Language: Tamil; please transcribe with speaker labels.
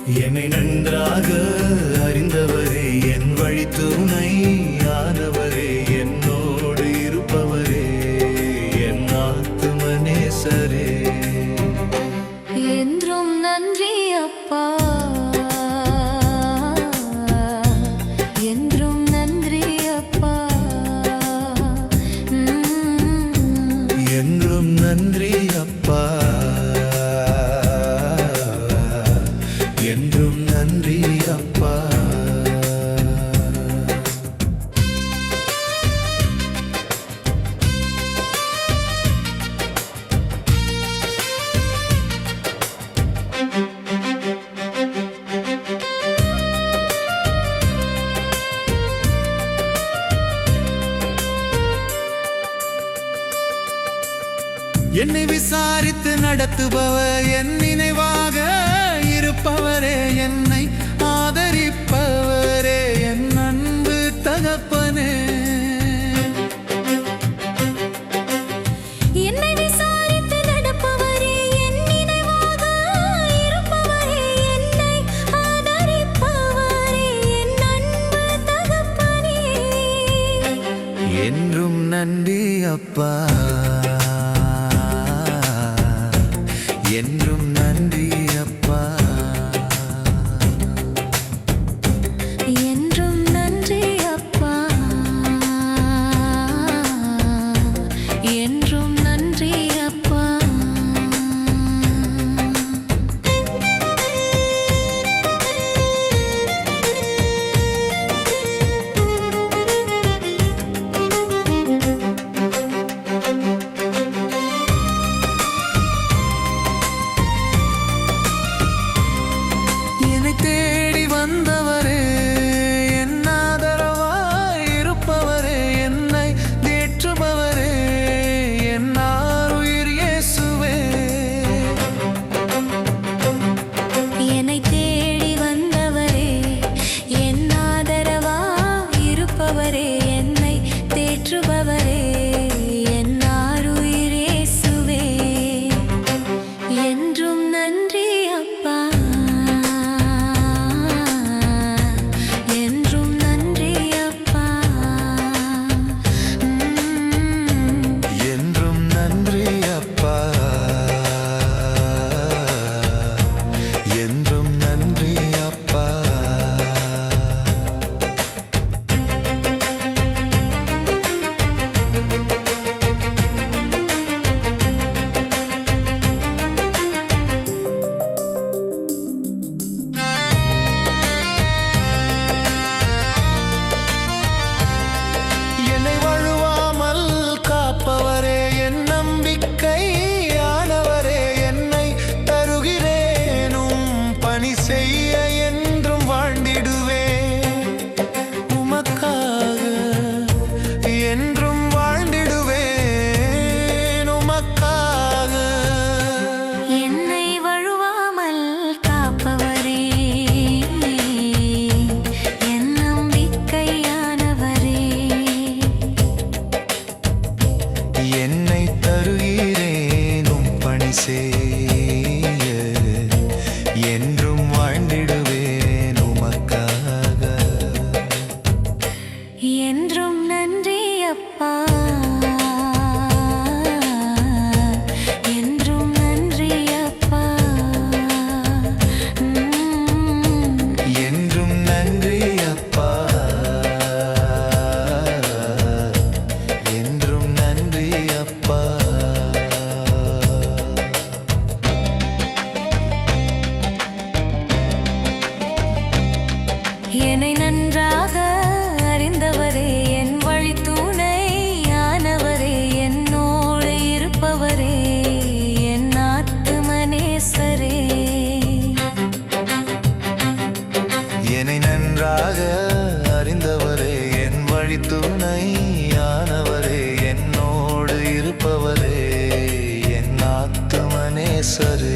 Speaker 1: என்னை நன்றாக அறிந்தவரே, என் வழித்துணை ஆனவரே, என்னோடு இருப்பவரே, என் ஆத்தும நேசரே.
Speaker 2: என்றும் நன்றி அப்பா, என்றும் நன்றி அப்பா,
Speaker 1: என்றும் நன்றி அப்பா, என்றும் நன்றி அப்பா. என்னை விசாரித்து நடத்துபவர், என் நினைவாக இருப்பவரே, என்னை ஆதரிப்பவரே, என் அன்பு தகப்பனே.
Speaker 2: என்னை விசாரித்து நடப்பவரே, என் நினைவாக இருப்பவரே, என்னை ஆதரிப்பவரே, என் அன்பு தகப்பனே.
Speaker 1: என்றும் நன்றி அப்பா, என்றும் நன்றி அப்பா,
Speaker 2: என்றும் நன்றி அப்பா, என்றும் நன்றி அப்பா.
Speaker 1: தேடி வந்தவரே, என் ஆதரவாய் இருப்பவரே, என்னை தேற்றுபவரே, என் ஆருயிர் இயேசுவே.
Speaker 2: என்னை தேடி வந்தவரே, என் ஆதரவாய் இருப்பவரே, என்னை தேற்றுபவரே, என் ஆருயிர் இயேசுவே. என்றும் நன்றி அப்பா, என்றும் நன்றி அப்பா,
Speaker 1: என்றும் நன்றி அப்பா, என்றும் நன்றி அப்பா. என்னை வழுவாமல் காப்பவரே, என் நம்பிக்கையானவரே, என்னை தருகிறேனும் பணி செய்ய என்றும் வாழ்ந்திடுவேன் உமக்காக, என்றும் வாழ்ந்திடுவேன் உமக்காக.
Speaker 2: என்னை வழுவாமல் காப்பவரே, என் நம்பிக்கையானவரே,
Speaker 1: என்னை தருகிறேனும் பணி செய்ய என்றும் வாழ்ந்திடுவேன் உமக்காக.
Speaker 2: என்றும் நன்றி அப்பா, என்றும் நன்றி அப்பா,
Speaker 1: என்றும் நன்றி அப்பா, என்றும் நன்றி அப்பா.
Speaker 2: என்னை நன்றாக அறிந்தவரே, என் வழித்துணை ஆனவரே, என்னோடு இருப்பவரே, என் ஆத்தும நேசரே.
Speaker 1: என்னை நன்றாக அறிந்தவரே, என் வழித்துணை ஆனவரே, என்னோடு இருப்பவரே, என் ஆத்தும நேசரே.